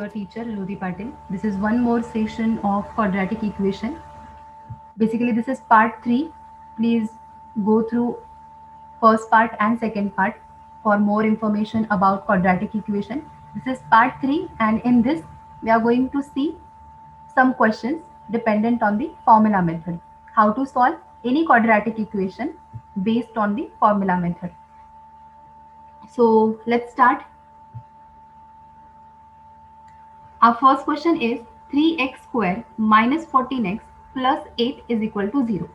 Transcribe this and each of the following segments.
your teacher Lodi Patil. This is one more session of quadratic equation. Basically, this is part 3. Please go through first part and second part for more information about quadratic equation. This is part 3, and in this we are going to see some questions dependent on the formula method. How to solve any quadratic equation based on the formula method. So let's start. Our first question is 3x square minus 14x plus 8 is equal to 0.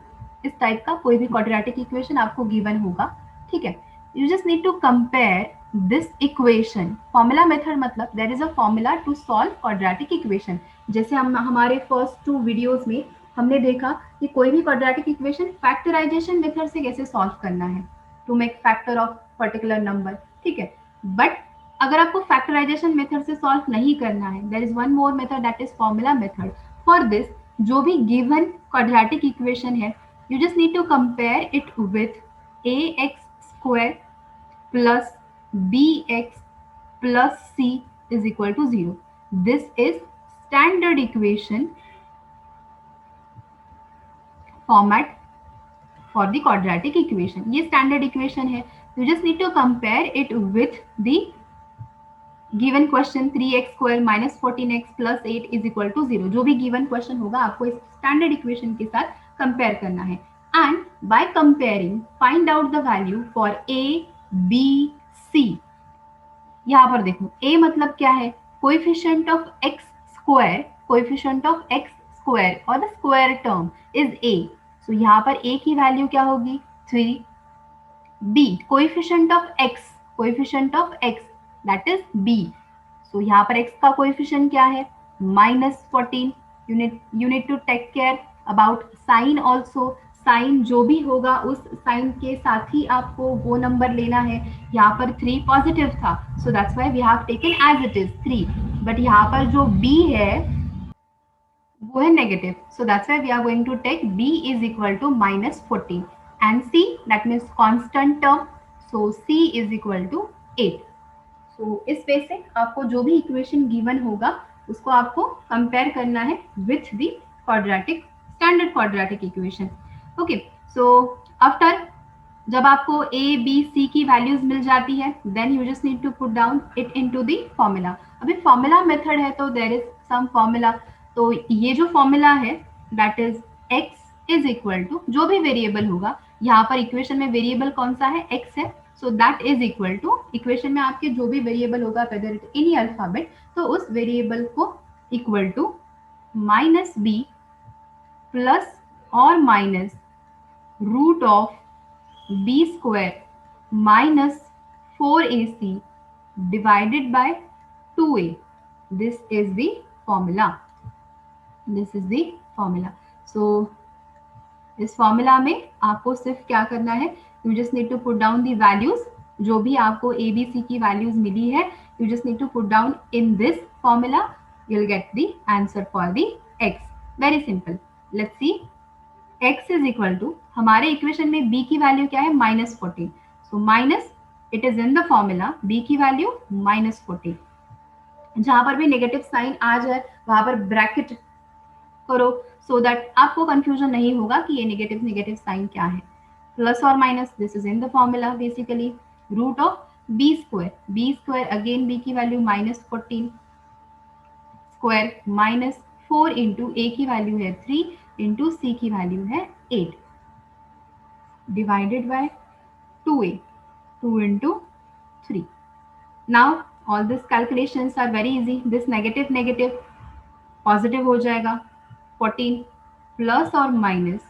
इस type का कोई भी quadratic equation आपको given होगा, ठीक है. You just need to compare this equation. Formula method मतलब there is a formula to solve quadratic equation. जैसे हम हमारे फर्स्ट 2 वीडियोस में हमने देखा कि कोई भी क्वाड्रेटिक इक्वेशन फैक्टराइजेशन मेथड से कैसे सॉल्व करना है to make factor of particular number, ठीक है. बट अगर आपको फैक्टराइजेशन मेथड से सॉल्व नहीं करना है, there is one more method that is formula method. For this जो भी गिवन क्वाड्रेटिक इक्वेशन है, you just need to compare it with ax square plus bx plus c is equal to 0. This is standard equation format for the quadratic equation. ये standard equation है. You just need to compare it with the given question 3x square minus 14x plus 8 is equal to 0. जो भी given question होगा आपको इस standard equation के साथ compare करना है. And by comparing, find out the value for a, b, c. यहाँ पर देखो a मतलब क्या है, coefficient of x square, coefficient of x square or the square term is a. So यहाँ पर a की value क्या होगी 3. b coefficient of x, coefficient of x that is b. So यहाँ पर x का coefficient क्या है -14. You need to take care about sign also. Sign जो भी होगा उस साइन के साथ ही आपको वो नंबर लेना है. यहाँ पर 3 पॉजिटिव था, so that's why we have taken as it is 3. But यहाँ पर जो b है वो है negative, so that's why we are going to take b is equal to -14 and c that means constant term, so c is equal to 8. So इस way से आपको जो भी इक्वेशन गिवन होगा उसको आपको कंपेयर करना है with the quadratic standard quadratic equation. Okay, so after जब आपको a b c की वैल्यूज मिल जाती है, then you just need to put down it into the formula. अभी फॉर्मूला मेथड है तो देयर इज सम फॉर्मूला. तो ये जो फॉर्मूला है that is x is equal to जो भी वेरिएबल होगा. यहाँ पर इक्वेशन में वेरिएबल कौन सा है, x है. So that is equal to equation में आपके जो भी वेरिएबल होगा वेदर इट एनी अल्फाबेट, तो उस वेरिएबल को इक्वल टू -b प्लस और minus root of b square minus 4ac divided by 2a. This is the formula. This is the formula. So इस फॉर्मूला में आपको सिर्फ क्या करना है, you just need to put down the values. जो भी आपको a b c की वैल्यूज मिली है, you just need to put down in this formula. You'll get the answer for the x. Very simple. Let's see. x is equal to हमारे equation में b की value क्या है -14. So minus it is in the formula b की value -14. जहां पर भी negative sign आ जाए वहां पर ब्रैकेट करो सो दैट आपको कंफ्यूजन नहीं होगा कि ये नेगेटिव साइन क्या है. प्लस और minus this is in the formula basically. Root of b square again b की value -14 square minus 4 into a की वैल्यू है 3 इंटू c की वैल्यू है 8 divided by 2a, 2 into 3. Now all this calculations are very easy. This negative positive हो जाएगा. 14 plus और minus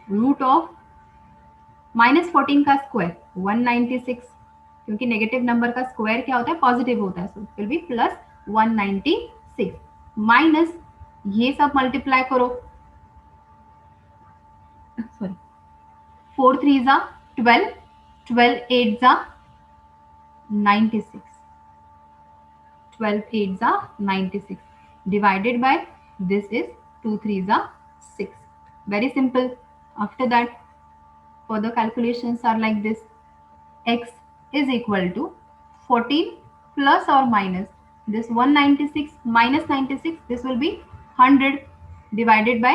root of -14 का square 196, क्योंकि नेगेटिव नंबर का स्क्वायर क्या होता है, पॉजिटिव होता है. So it will be plus 196 minus ये सब मल्टीप्लाई करो. सॉरी 4 3 जा 12, 12 8 जा 96, 12 8 जा 96 divided by this is 2 3 जा 6. Very simple. After that further calculations are like this. X is equal to 14 plus or minus this 196 minus 96, this will be 100 divided by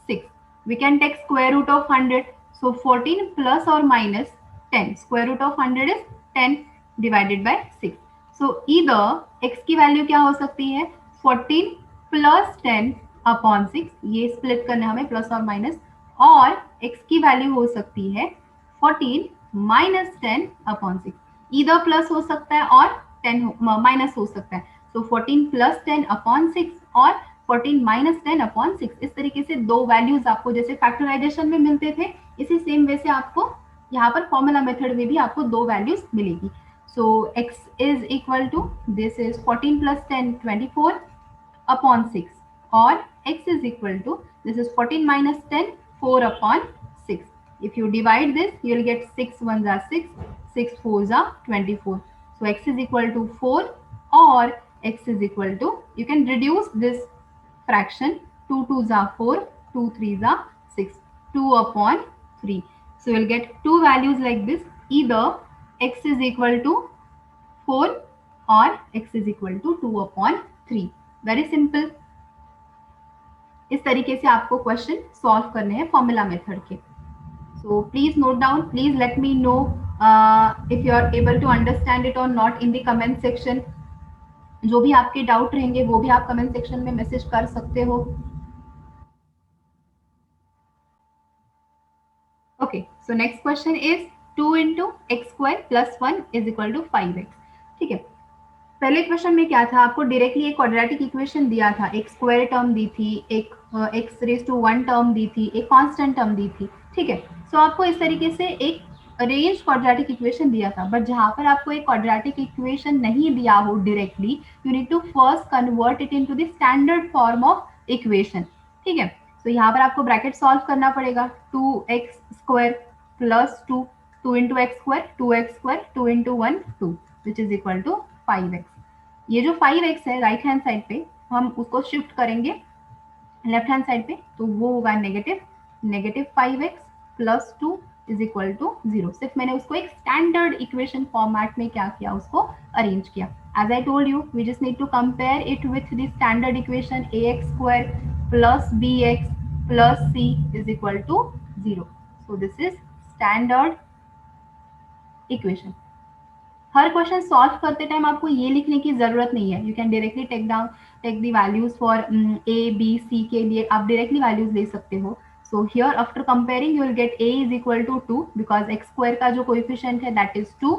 6. We can take square root of 100. So 14 plus or minus 10. Square root of 100 is 10 divided by 6. So either x की value क्या हो सकती है 14 plus 10 upon 6, ये split करना हमें plus और minus, और x की वैल्यू हो सकती है 14 माइनस 10 अपॉन 6. इधर प्लस हो सकता है और 10 माइनस हो सकता है. सो 14 प्लस 10 अपॉन 6 और 14 माइनस 10 अपॉन 6. इस तरीके से दो वैल्यूज आपको जैसे फैक्टराइजेशन में मिलते थे, इसी सेम वे से आपको यहाँ पर फॉर्मूला मेथड में भी आपको दो वैल्यूज मिलेगी. So x is equal to this is 14 plus 10 24 upon 6, और x is equal to this is 14 minus 10 4 upon 6. If you divide this, you will get 6 1s are 6, 6 4s are 24. So x is equal to 4, or x is equal to, you can reduce this fraction, 2 2s are 4, 2 3s are 6, 2 upon 3. So you will get two values like this, either x is equal to 4 or x is equal to 2 upon 3. Very simple. इस तरीके से आपको question solve करने हैं formula method के. So please note down, please let me know if you are able to understand it or not in the comment section. जो भी आपके डाउट रहेंगे वो भी आप कमेंट सेक्शन में मैसेज कर सकते हो. Okay, so next question is 2 into X square plus 1 is equal to 5x. ठीक है, पहले क्वेश्चन में क्या था, आपको डायरेक्टली एक क्वाड्रेटिक इक्वेशन दिया था, एक स्क्वायर टर्म दी थी, एक एक्स रेज टू 1 टर्म दी थी, एक कांस्टेंट टर्म दी थी. ठीक है, सो आपको इस तरीके से एक अरेंज क्वाड्रेटिक इक्वेशन दिया था. बट जहां पर आपको एक क्वाड्रेटिक इक्वेशन नहीं दिया हो directly, you need to first convert it into the standard form of equation. ठीक है, सो यहाँ पर आपको ब्रैकेट सॉल्व करना पड़ेगा. 2x square plus 2, 2 into X square, 2x square, 2 into 1 2, which is equal to 5x. ये जो 5x है राइट हैंड साइड पे, हम उसको शिफ्ट करेंगे लेफ्ट हैंड साइड पे, तो वो होगा negative 5x plus 2 is equal to 0. सिर्फ मैंने उसको एक स्टैंडर्ड इक्वेशन फॉर्मेट में क्या किया, उसको अरेंज किया. As I told you, we just need to compare it with the standard equation ax square plus bx plus c is equal to 0. So this is standard equation. हर question solve करते time आपको ये लिखने की जरूरत नहीं है. You can directly take the values for A B C के लिए आप डायरेक्टली वैल्यूज ले सकते हो. So here after comparing you will gate a is equal to 2 because x square का जो कोएफिशिएंट है that is 2.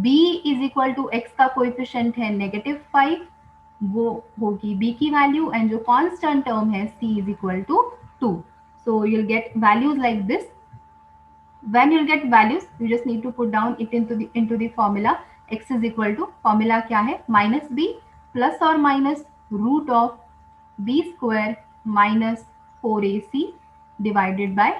b is equal to x का कोएफिशिएंट है -5, वो होगी b की वैल्यू, एंड जो कांस्टेंट टर्म है c is equal to 2. So you will get values like this. When you'll get values, you just need to put down it into the formula. X is equal to, formula क्या है, minus b plus or minus root of b square minus 4ac divided by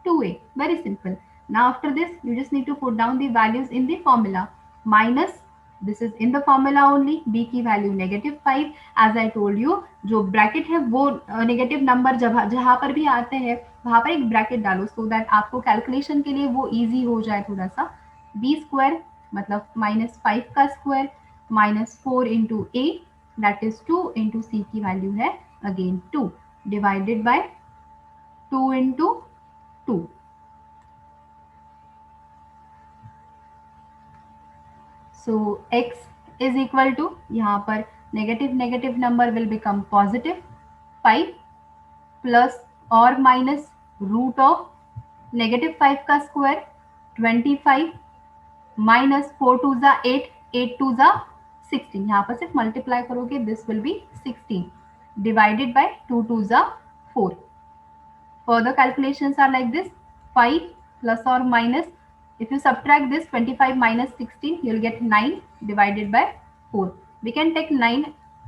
2a. Very simple. Now after this, you just need to put down the values in the formula. Minus, this is in the formula only, b की value -5. as I told you, जो bracket है वो negative number जहां पर भी आते हैं वहां पर एक ब्रैकेट डालो, सो दैट आपको कैलकुलेशन के लिए वो इजी हो जाए थोड़ा सा. b स्क्वायर मतलब -5 का square minus 4 into a that is 2 into c की वैल्यू है again 2 divided by 2 into 2. So x is equal to, यहाँ पर negative number will become positive 5 plus और माइनस रूट ऑफ -5 का स्क्वायर 25 माइनस 4 2 जा 8, 8 2 जा 16. यहाँ पर सिर्फ मल्टीप्लाई करोगे, this will B 16 divided by 2 2 जा 4. Further calculations are like this, 5 plus or minus, if you subtract this 25 minus 16, you'll get 9 divided by 4. We can take 9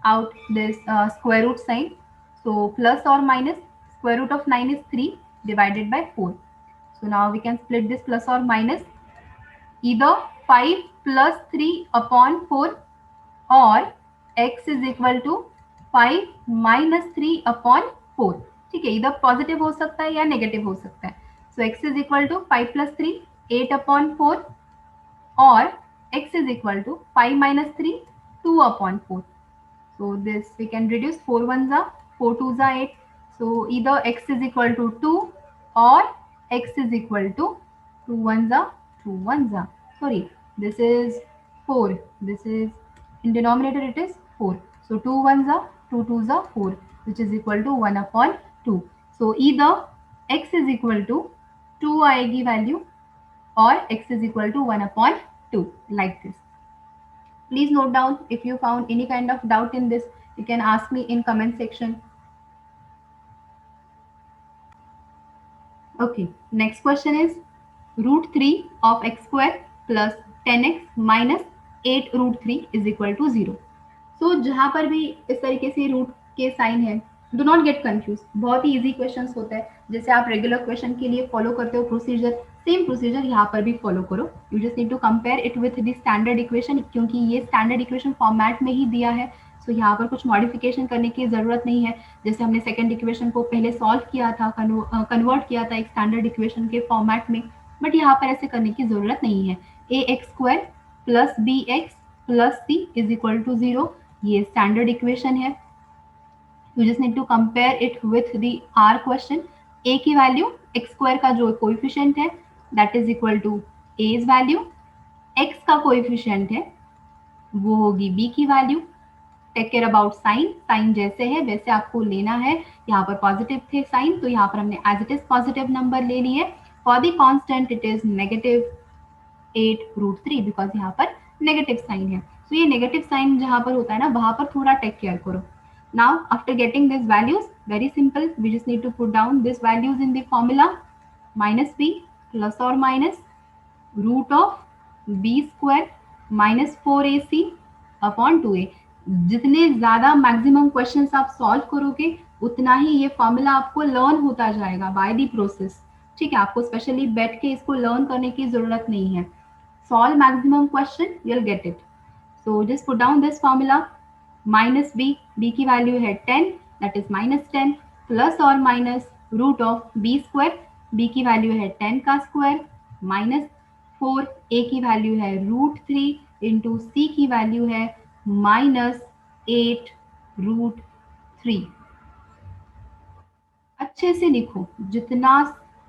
out this square root sign. So plus or minus, square root of 9 is 3 divided by 4. So now we can split this plus or minus, either 5 plus 3 upon 4 or x is equal to 5 minus 3 upon 4. ठीक है, इधर positive हो सकता है या negative हो सकता है. So x is equal to 5 plus 3 8 upon 4 और x is equal to 5 minus 3 2 upon 4. So this we can reduce. 4 ones are 4 twos are 8. So either x is equal to 2 or x is equal to 2 ones are 2 ones are. Sorry, this is 4. This is in denominator it is 4. So 2 ones are 2 twos are 4, which is equal to 1 upon 2. So either x is equal to 2 आएगी value or x is equal to 1 upon 2, like this. Please note down. If you found any kind of doubt in this, you can ask me in comment section. Okay, next question is root 3 of x square plus 10x minus 8 root 3 is equal to 0. So जहाँ पर भी इस तरीके से root के sign है, do not get confuse. बहुत ही easy question होता है. जैसे आप रेगुलर क्वेश्चन के लिए फॉलो करते हो प्रोसीजर, सेम प्रोसीजर यहाँ पर भी फॉलो करो. You just need to compare it with the standard equation, क्योंकि ये स्टैंडर्ड इक्वेशन फॉर्मेट में ही दिया है. सो यहाँ पर कुछ मॉडिफिकेशन करने की ज़रूरत नहीं है. जैसे हमने सेकेंड इक्वेशन को पहले सॉल्व किया था, कन्वर्ट किया था एक स्टैंडर्ड इक्वेशन के फॉर्मेट में, बट यहाँ पर ऐसे करने की ज़रूरत नहीं है. A x square plus b x plus c is equal to 0, ये स्टैंडर्ड इक्वेशन है. You just need to compare it with the our question. A की वैल्यू एक्स स्क्वायर का जो कोएफिशिएंट है that is equal to a is value, x का coefficient है वो होगी बी की value. Take care about sign, sign जैसे है वैसे आपको लेना है. यहाँ पर पॉजिटिव थे साइन, तो यहाँ पर हमने as it is positive number ले लिए. For the constant it is negative 8 root 3 because यहाँ पर नेगेटिव साइन है. सो ये नेगेटिव साइन जहाँ पर होता है ना, वहां पर थोड़ा टेक केयर करो. Now after getting this values, very simple, we just need to put down this values in the formula. Minus b plus और minus root of B square minus 4ac upon 2a. जितने ज्यादा maximum questions आप solve करोगे उतना ही ये formula आपको learn होता जाएगा बाय द प्रोसेस. ठीक है, आपको स्पेशली बैठ के इसको लर्न करने की जरूरत नहीं है. Solve maximum question, you'll get it. So just put down this formula. Minus B, B की वैल्यू है 10, दैट इज माइनस 10 प्लस और minus root of B square, B की वैल्यू है 10 का स्क्वायर माइनस 4, ए की वैल्यू है रूट 3 इंटू सी की value है माइनस 8 रूट 3. अच्छे से लिखो, जितना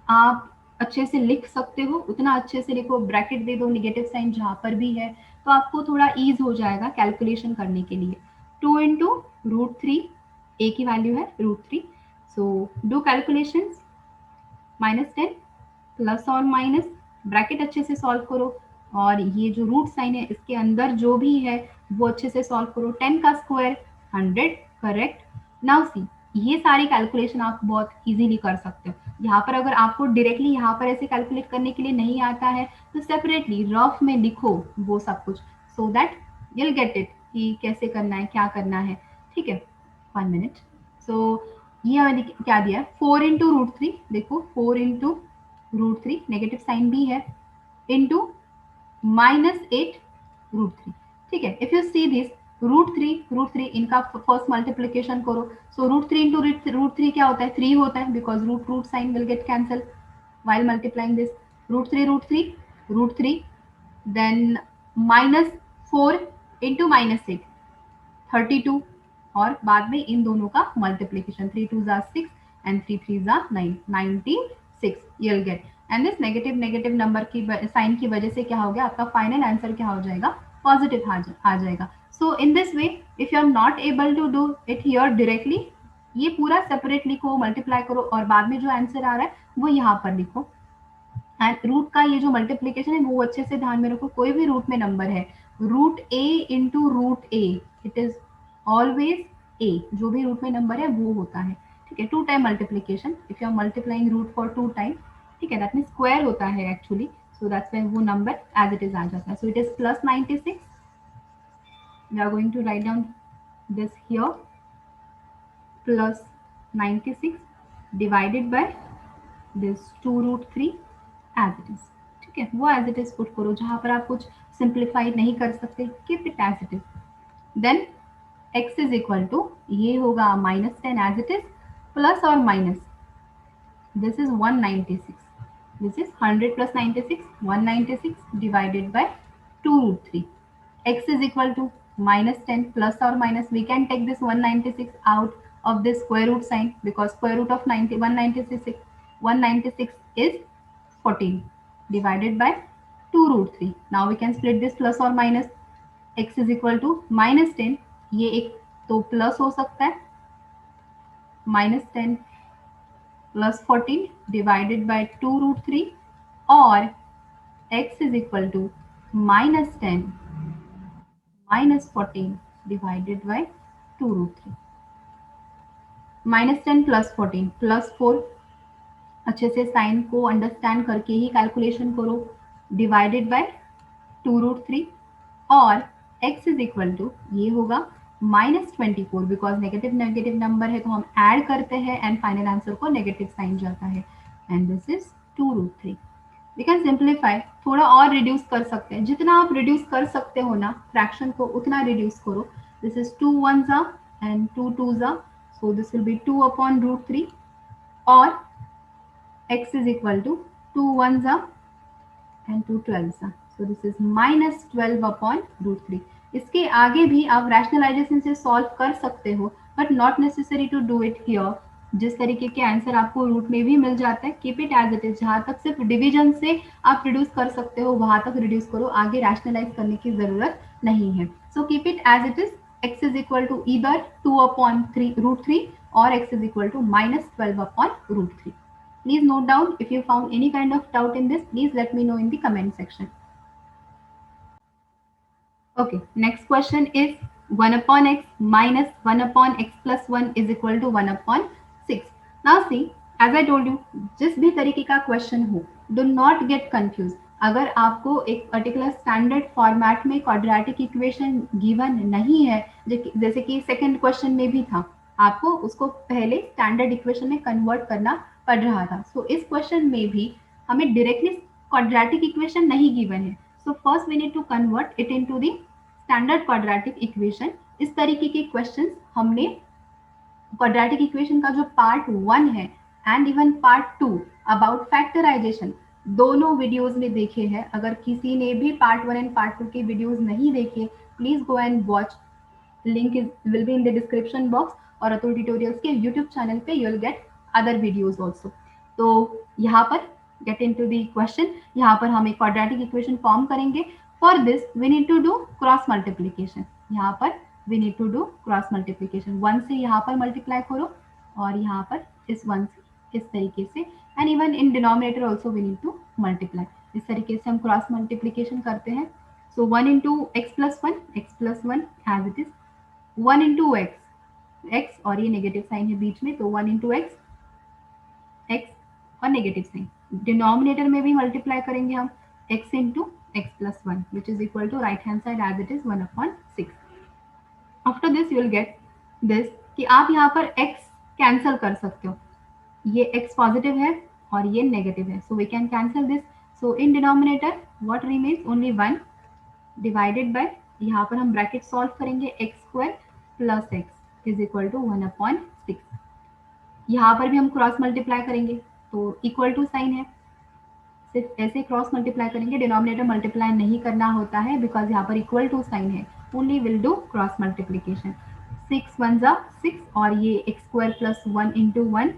आप अच्छे से लिख सकते हो उतना अच्छे से लिखो. ब्रैकेट दे दो नेगेटिव साइन जहाँ पर भी है, तो आपको थोड़ा ईज हो जाएगा कैलकुलेशन करने के लिए. 2 इंटू रूट 3, ए की वैल्यू है root 3. So do calculation. Minus 10 plus और माइनस, ब्रैकेट अच्छे से सॉल्व करो, और ये जो रूट साइन है इसके अंदर जो भी है वो अच्छे से सॉल्व करो. 10 का स्क्वायर 100, करेक्ट. नाउ सी, ये सारी कैलकुलेशन आप बहुत इजीली कर सकते हो. यहाँ पर अगर आपको डायरेक्टली यहाँ पर ऐसे कैलकुलेट करने के लिए नहीं आता है तो सेपरेटली रफ में लिखो वो सब कुछ, so that you'll get it कि कैसे करना है, क्या करना है. ठीक है, 1 मिनट. सो ये मैंने क्या दिया है, 4 इंटू रूट 3. देखो 4 इंटू रूट 3, नेगेटिव साइन भी है, इंटू माइनस 8 रूट 3. ठीक है, if you see this root 3 इनका फर्स्ट मल्टीप्लीकेशन करो. सो रूट 3 इंटू रूट 3 क्या होता है, 3 होता है, because root sign will get cancel while multiplying this. Root 3 then minus 4 into minus 8 32, और बाद में इन दोनों का मल्टीप्लीकेशन. 3 2 जार 6 एंड 3 3 जार 9, 96 you'll get. And this negative number की साइन की वजह से क्या हो गया, आपका फाइनल आंसर क्या हो जाएगा, पॉजिटिव आ जाएगा. So in this way if you are not able to do it here directly, ये पूरा सेपरेट लिखो, मल्टीप्लाई करो, और बाद में जो आंसर आ रहा है वो यहाँ पर लिखो. एंड रूट का ये जो मल्टीप्लीकेशन है वो अच्छे से ध्यान में रखो. कोई भी रूट में नंबर है, root A into root A, it is always A. जो भी रूट में नंबर है वो होता है. ठीक है, 2 time multiplication, if you are multiplying root for 2 time, ठीक है, दैट मीन स्क्वायर होता है एक्चुअली. सो दैट्स व्हाई वो नंबर एज इट इज आ जाता है. So it is plus 96. We are going to write down this here, plus 96 divided by this 2 root 3 as it is. ठीक है, वो as it is put करो. जहां पर आप कुछ सिंप्लीफाई नहीं कर सकते, keep it as it is. Then x is equal to, ये होगा minus 10 as it is, plus और minus, this is 196, this is 100 plus 96, 196 divided by 2 root 3. x is equal to -10 plus or minus, we can take this 196 out of this square root sign, because square root of 196 is 14 divided by 2 root 3. Now we can split this plus or minus. x is equal to -10, ये एक तो plus हो सकता है, -10 plus 14 divided by 2 root 3, or x is equal to -10 minus 14 divided by 2 root 3. -10 plus 14 plus 4, अच्छे से sign को understand करके ही कैलकुलेशन करो, डिवाइडेड बाय 2 रूट 3, और x इज इक्वल टू ये होगा -24, बिकॉज नेगेटिव नेगेटिव नंबर है तो हम ऐड करते हैं एंड फाइनल आंसर को नेगेटिव साइन जाता है, and this is 2 root 3. We can simplify, थोड़ा और रिड्यूस कर सकते हैं, जितना आप रिड्यूस कर सकते हो ना फ्रैक्शन को उतना रिड्यूस करो. This is 2 1s and 2 2s, so this will be 2 upon root 3, or x is equal to 2 1s and 2 12s. So this is -12 upon root 3. इसके आगे भी आप रैशनलाइजेशन से सॉल्व कर सकते हो, but not necessary to do it here. जिस तरीके के आंसर आपको रूट में भी मिल जाता है, keep it as it is. जहाँ तक सिर्फ डिवीजन से आप रिड्यूस कर सकते हो वहां तक रिड्यूस करो, आगे रैशनलाइज करने की जरूरत नहीं है. So keep it as it is. x is equal to either 2 upon 3 root 3 or x is equal to -12 upon root 3. Please note down. If you found any kind of doubt in this, please let me know in the comment section. Okay, next question is 1 upon x minus 1 upon x plus 1 is equal to 1 upon 6. Now see, as I told you, जिस भी तरीके का question हो, do not get confused. अगर आपको एक particular standard format में quadratic equation given नहीं है, जैसे कि सेकंड क्वेश्चन में भी था, आपको उसको पहले स्टैंडर्ड इक्वेशन में कन्वर्ट करना पड़ रहा था. सो इस क्वेश्चन में भी हमें डायरेक्टली क्वाड्रेटिक इक्वेशन नहीं गिवन है. So first we need to convert it into the standard quadratic equation. इस तरीके के क्वेश्चंस हमने क्वाड्रेटिक इक्वेशन का जो पार्ट 1 है and even part 2 about factorization, दोनों वीडियोस में देखे हैं. अगर किसी ने भी पार्ट 1 एंड पार्ट 2 के वीडियोस नहीं देखे, please go and watch. Link will be in the description box, और अतुल ट्यूटोरियल्स के यूट्यूब चैनल पे you will get other videos also. तो यहाँ पर गेट इनटू द क्वेश्चन. यहाँ पर हम एक क्वाड्रेटिक इक्वेशन फॉर्म करेंगे. For this we need to do cross multiplication. यहाँ पर we need to do cross multiplication. 1 से यहाँ पर मल्टीप्लाई करो और यहाँ पर इस 1 से इस तरीके से, and even in denominator also we need to multiply. इस तरीके से हम क्रॉस मल्टीप्लीकेशन करते हैं. So 1 into x plus one as it is, 1 into x और ये नेगेटिव साइन है बीच में, तो 1 इंटू एक्स और नेगेटिव साइन. डिनोमिनेटर में भी मल्टीप्लाई करेंगे हम x into x plus 1 which is equal to right hand side as it is 1 upon 6. After this you will get this कि आप यहाँ पर x कैंसल कर सकते हो. ये x पॉजिटिव है और ये नेगेटिव है, so we can cancel this. So in denominator what remains, only 1 divided by, यहाँ पर हम ब्रैकेट सॉल्व करेंगे, x square plus x is equal to 1 upon 6. यहाँ पर भी हम क्रॉस मल्टीप्लाई करेंगे तो इक्वल टू साइन है, सिर्फ ऐसे क्रॉस मल्टीप्लाई करेंगे, डिनोमिनेटर मल्टीप्लाई नहीं करना होता है बिकॉज यहाँ पर इक्वल टू साइन है. Only will do cross multiplication. 6 1 6 और ये x square plus 1 into 1,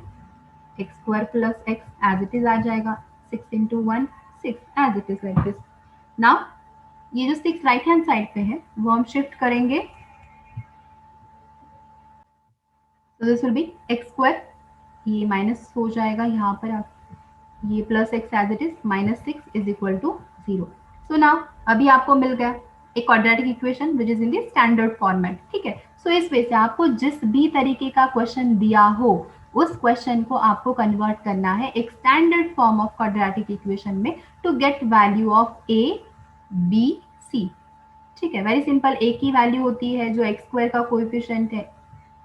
x square plus x as it is आ जाएगा. 6 into 1 6 as it is like this. Now ये जो 6 राइट हैंड साइड पे है वो हम शिफ्ट करेंगे. So this will be x square, ये माइनस हो जाएगा यहाँ पर, आप ये plus x as it is -6 is equal to 0. So now अभी आपको मिल गया एक quadratic equation which is in the standard format. ठीक है. सो इस वजह से आपको जिस भी तरीके का क्वेश्चन दिया हो उस क्वेश्चन को आपको कन्वर्ट करना है एक standard form of quadratic equation में to get value of a b c. ठीक है. Very simple. a की वैल्यू होती है जो एक्स स्क्वायर का कोएफिशिएंट है,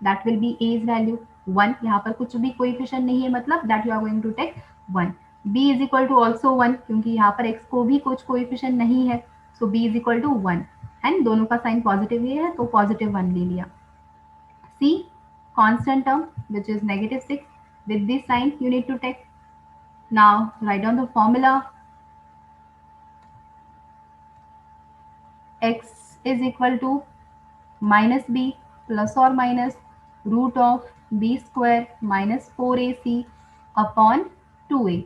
that will be a's value 1. यहाँ पर कुछ भी कोएफिशिएंट नहीं है, मतलब that you are going to take 1. b is equal to also 1 क्योंकि यहाँ पर x को भी कुछ कोएफिशिएंट नहीं है, so b is equal to 1 and दोनों का साइन पॉजिटिव ही है तो पॉजिटिव 1 ले लिया. c constant term which is -6, with this sign you need to take. Now write down the formula. X is equal to minus b plus or minus root of b square minus 4ac upon 2a.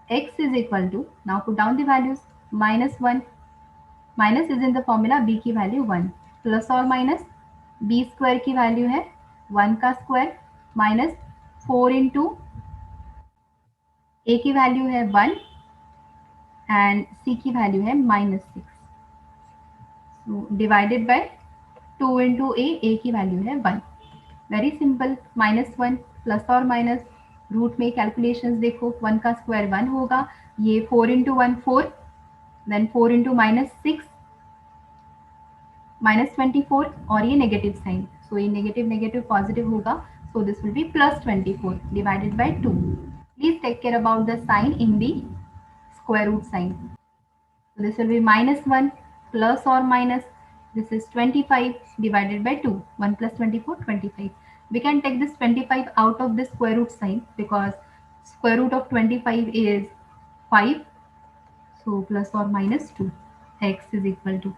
X is equal to, now put down the values, minus 1, minus is in the formula, b की value 1, plus और minus b square की value है 1 का square minus 4 into a की value है 1 and c की value है -6, divided by 2 into a की वैल्यू है 1. वेरी सिंपल, -1 प्लस और माइनस रूट में कैलकुलेशंस देखो, 1 का स्क्वायर 1 होगा, ये 4 इंटू 1 4, देन 4 इंटू -6 -24 और ये नेगेटिव साइन, सो ये नेगेटिव नेगेटिव पॉजिटिव होगा, so this will be +24 divided by 2. Please take care about the sign in the square root sign. So this will be -1 plus or minus, this is 25 divided by 2. 1 plus 24, 25. We can take this 25 out of the square root sign because square root of 25 is 5. So plus or minus 2. X is equal to.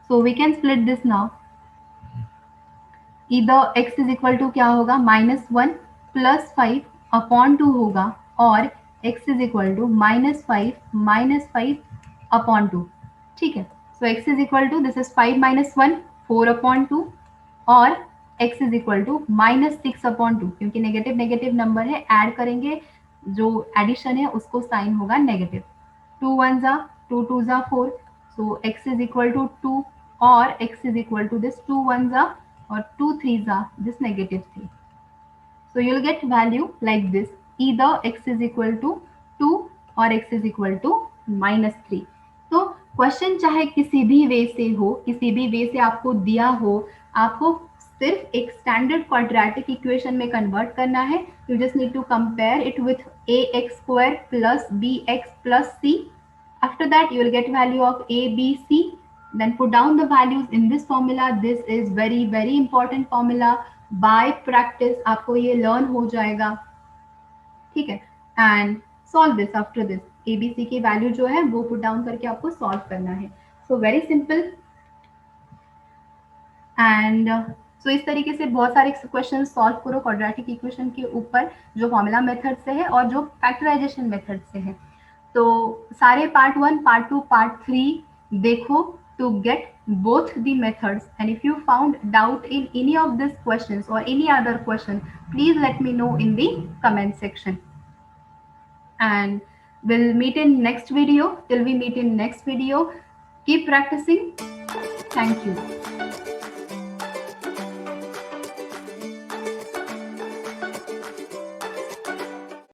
So we can split this now. Either x is equal to क्या होगा, -1 plus 5 upon 2 होगा, और x is equal to -5 minus 5 upon 2. ठीक है, so x is equal to, this is 5 minus 1 4 upon 2 और x is equal to -6 upon 2, क्योंकि negative negative number है, add करेंगे जो एडिशन है उसको साइन होगा नेगेटिव. 2 1 जा 2 2 जा 4, so x is equal to 2 और x is equal to this 2 1 जा और 2 3 जा this negative 3. So you'll get value like this, either x is equal to 2 और x is equal to -3. तो क्वेश्चन चाहे किसी भी वे से हो, किसी भी वे से आपको दिया हो, आपको सिर्फ एक स्टैंडर्ड क्वाड्रेटिक इक्वेशन में कन्वर्ट करना है. You just need to compare it with ax² plus bx plus c. After that you will get value of a, b, c. Then put down the values in this formula. This is very very important formula. By practice आपको ये learn हो जाएगा, ठीक है. And solve this. After this ABC की value जो है वो पुट डाउन करके आपको सॉल्व करना है. So very simple. And so इस तरीके से बहुत सारे क्वेश्चन सॉल्व करो क्वाड्रेटिक इक्वेशन के ऊपर, जो फॉर्मूला मेथड से है और जो फैक्टराइजेशन मेथड से है. तो सारे पार्ट 1, पार्ट 2, पार्ट 3 देखो to get both the methods. And if you found doubt in any of these questions or any other question, please let me know in the comment section. And we'll meet in next video. Till we meet in next video, keep practicing. Thank you.